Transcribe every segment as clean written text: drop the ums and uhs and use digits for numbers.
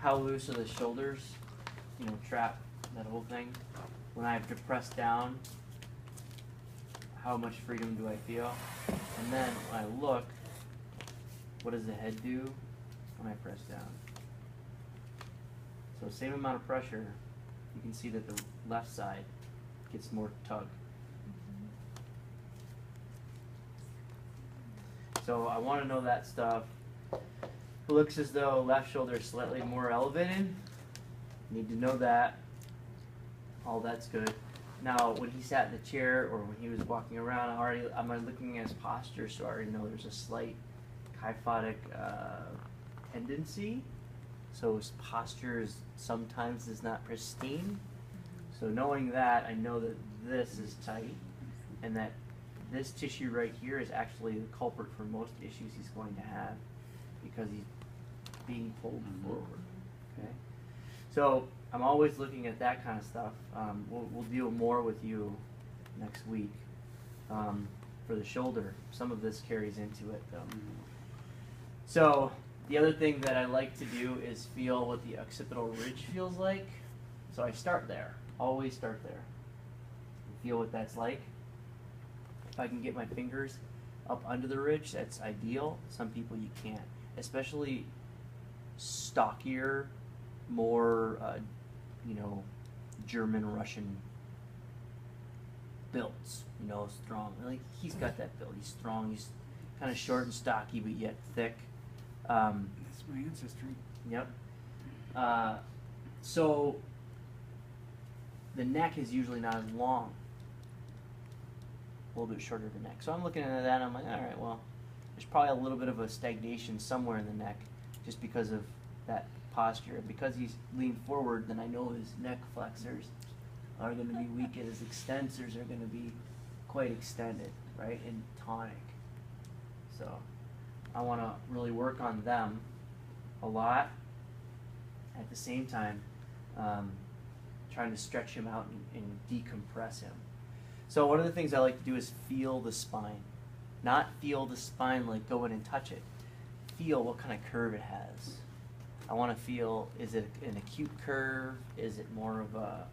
how loose are the shoulders, you know, trap, that whole thing. When I have to press down, how much freedom do I feel? And then when I look, what does the head do when I press down? So same amount of pressure, you can see that the left side gets more tug. So I want to know that stuff. It looks as though left shoulder is slightly more elevated. Need to know that. All that's good. Now, when he sat in the chair or when he was walking around, I'm looking at his posture, so I already know there's a slight kyphotic tendency. So his posture sometimes is not pristine. So knowing that, I know that this is tight, and that this tissue right here is actually the culprit for most issues he's going to have, because he's being pulled forward. Okay, so I'm always looking at that kind of stuff. We'll deal more with you next week for the shoulder. Some of this carries into it, though. So the other thing that I like to do is feel what the occipital ridge feels like. So I start there. Always start there. Feel what that's like. If I can get my fingers up under the ridge, that's ideal. Some people you can't, especially stockier, more German, Russian builds. You know, strong. Like he's got that build. He's strong. He's kind of short and stocky, but yet thick. That's my ancestry. Yep. So the neck is usually not as long. A little bit shorter of the neck. So I'm looking at that and I'm like, all right, well, there's probably a little bit of a stagnation somewhere in the neck just because of that posture. And because he's leaned forward, then I know his neck flexors are going to be weak and his extensors are going to be quite extended, right, and tonic. So I want to really work on them a lot. At the same time, trying to stretch him out and decompress him. So one of the things I like to do is feel the spine. Not feel the spine like go in and touch it. Feel what kind of curve it has. I want to feel, is it an acute curve? Is it more of a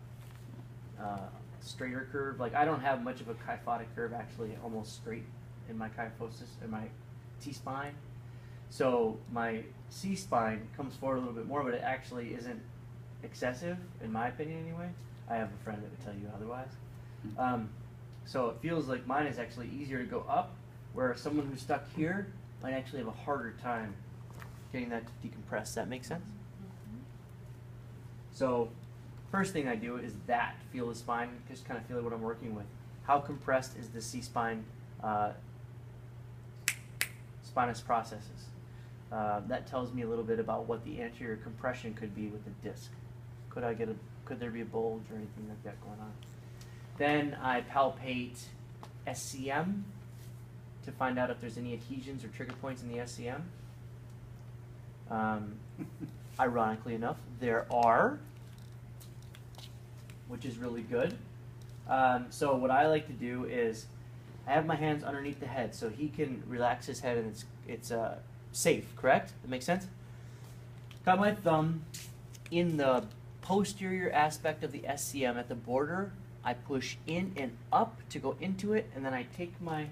straighter curve? Like I don't have much of a kyphotic curve, actually almost straight in my kyphosis, in my T-spine. So my C-spine comes forward a little bit more, but it actually isn't excessive, in my opinion anyway. I have a friend that would tell you otherwise. So it feels like mine is actually easier to go up, where someone who's stuck here might actually have a harder time getting that to decompress. Does that make sense? So first thing I do is feel the spine, just kind of feel what I'm working with. How compressed is the C-spine spinous processes? That tells me a little bit about what the anterior compression could be with the disc. Could there be a bulge or anything like that going on? Then I palpate SCM to find out if there's any adhesions or trigger points in the SCM. Ironically enough, there are, which is really good. So what I like to do is I have my hands underneath the head so he can relax his head and it's safe, correct? That makes sense? Got my thumb in the posterior aspect of the SCM at the border. I push in and up to go into it, and then I take my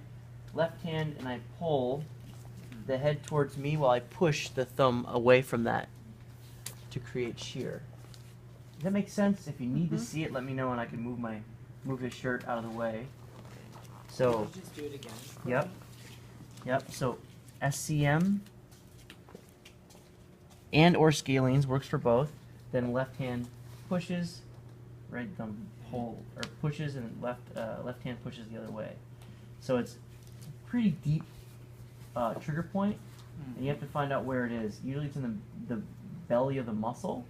left hand and I pull the head towards me while I push the thumb away from that to create shear. Does that make sense? If you need to see it, let me know and I can move his shirt out of the way. So just do it again. Yep. So SCM and or scalenes works for both. Then left hand pushes, right thumb pull or pushes, and left hand pushes the other way. So it's pretty deep trigger point, and you have to find out where it is. Usually it's in the belly of the muscle.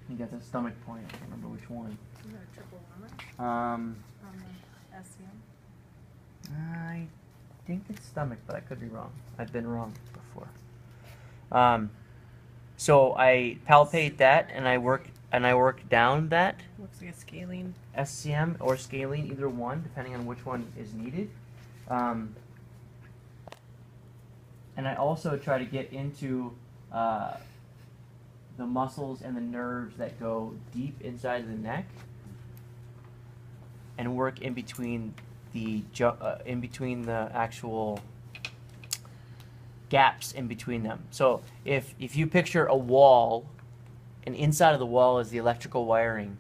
I think that's a stomach point. I can't remember which one. Is that a triple lumbar on the SCM? I think it's stomach, but I could be wrong. I've been wrong before. So I palpate that, and I work down that. Looks like a scalene. SCM or scalene, either one, depending on which one is needed. And I also try to get into the muscles and the nerves that go deep inside of the neck, and work in between the actual gaps in between them. So if you picture a wall, and inside of the wall is the electrical wiring,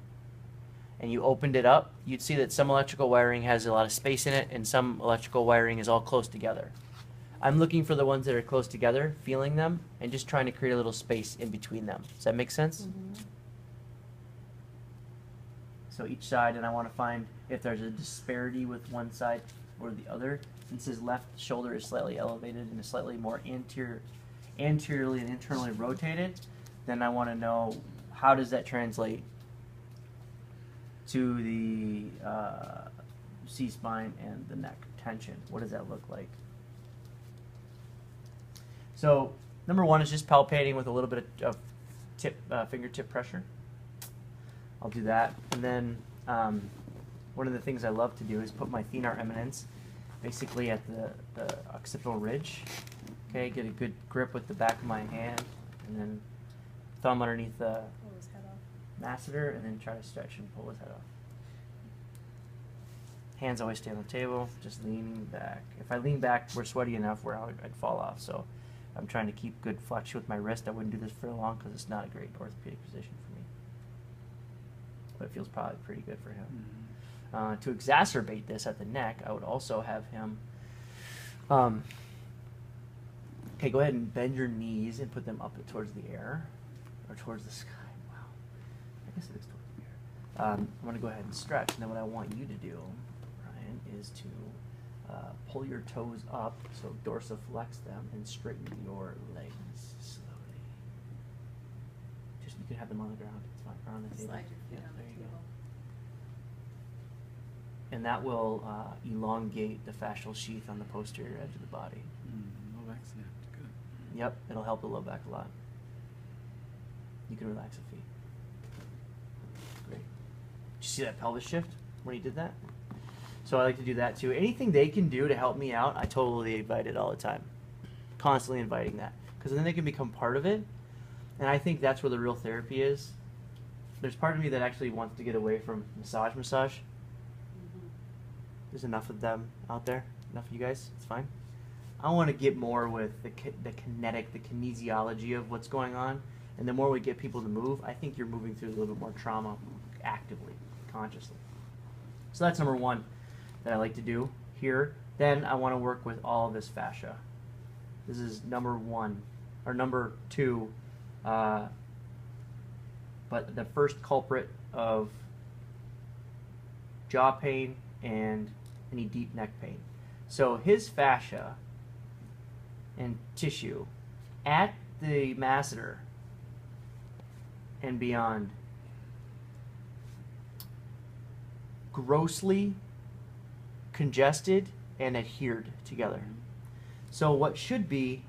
and you opened it up, you'd see that some electrical wiring has a lot of space in it, and some electrical wiring is all close together. I'm looking for the ones that are close together, feeling them, and just trying to create a little space in between them. Does that make sense? Mm-hmm. So each side, and I want to find if there's a disparity with one side or the other. Since his left shoulder is slightly elevated and is slightly more anteriorly and internally rotated, then I want to know how does that translate to the C-spine and the neck tension. What does that look like? So number one is just palpating with a little bit of fingertip pressure. I'll do that. And then one of the things I love to do is put my thenar eminence basically at the occipital ridge. Okay, get a good grip with the back of my hand, and then thumb underneath the Pull his head off. masseter, and then try to stretch and pull his head off. Hands always stay on the table, just leaning back. If I lean back, we're sweaty enough where I'd fall off. So I'm trying to keep good flexion with my wrist. I wouldn't do this for long because it's not a great orthopedic position for me. But it feels probably pretty good for him. Mm-hmm. To exacerbate this at the neck, I would also have him, okay, go ahead and bend your knees and put them up towards the air, or towards the sky. Wow, I guess it is towards the air. I'm going to go ahead and stretch, and then what I want you to do, Ryan, is to pull your toes up, so dorsiflex them, and straighten your legs slowly. Just, you can have them on the ground, it's fine, or on the table. Slide your feet on the there you go. table. And that will elongate the fascial sheath on the posterior edge of the body. Low back snapped. Good. Yep, it'll help the low back a lot. You can relax the feet. Great. Did you see that pelvis shift when he did that? So I like to do that too. Anything they can do to help me out, I totally invite it all the time. Constantly inviting that. Because then they can become part of it. And I think that's where the real therapy is. There's part of me that actually wants to get away from massage. There's enough of them out there. Enough of you guys. It's fine. I want to get more with the kinetic, the kinesiology of what's going on. And the more we get people to move, I think you're moving through a little bit more trauma actively, consciously. So that's number one that I like to do here. Then I want to work with all of this fascia. This is number one, or number two, but the first culprit of jaw pain and any deep neck pain. So his fascia and tissue at the masseter and beyond grossly congested and adhered together. So what should be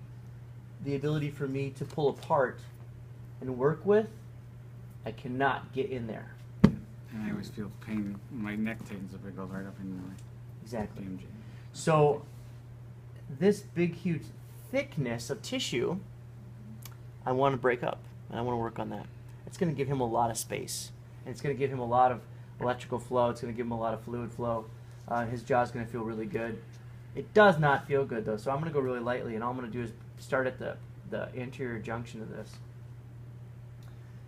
the ability for me to pull apart and work with, I cannot get in there. And I always feel pain when my neck tightens up. It goes right up in my Exactly. BMJ. So this big, huge thickness of tissue, I want to break up, and I want to work on that. It's going to give him a lot of space, and it's going to give him a lot of electrical flow. It's going to give him a lot of fluid flow. His jaw's going to feel really good. It does not feel good, though, so I'm going to go really lightly, and all I'm going to do is start at the anterior junction of this.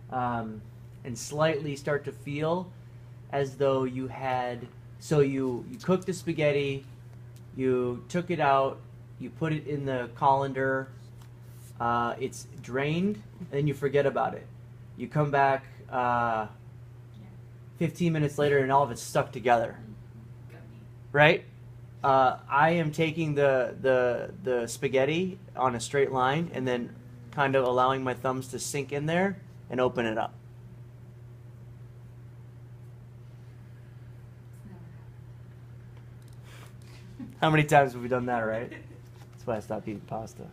And slightly start to feel as though you had, so you cooked the spaghetti, you took it out, you put it in the colander, it's drained, and then you forget about it. You come back 15 minutes later and all of it's stuck together. Right? I am taking the spaghetti on a straight line and then kind of allowing my thumbs to sink in there and open it up. How many times have we done that, right? That's why I stopped eating pasta.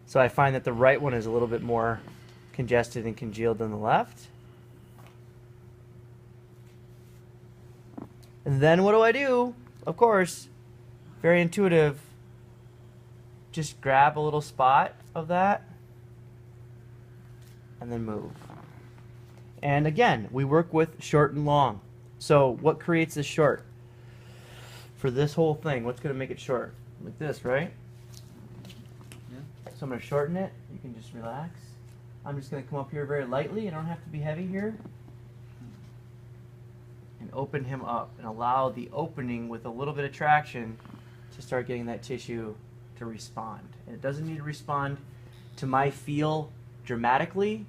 So I find that the right one is a little bit more congested and congealed than the left. And then what do? Of course, very intuitive. Just grab a little spot of that and then move. And again, we work with short and long. So what creates this short? For this whole thing, what's going to make it short? Like this, right? Yeah. So I'm going to shorten it. You can just relax. I'm just going to come up here very lightly. I don't have to be heavy here. And open him up and allow the opening with a little bit of traction to start getting that tissue to respond. And it doesn't need to respond to my feel dramatically.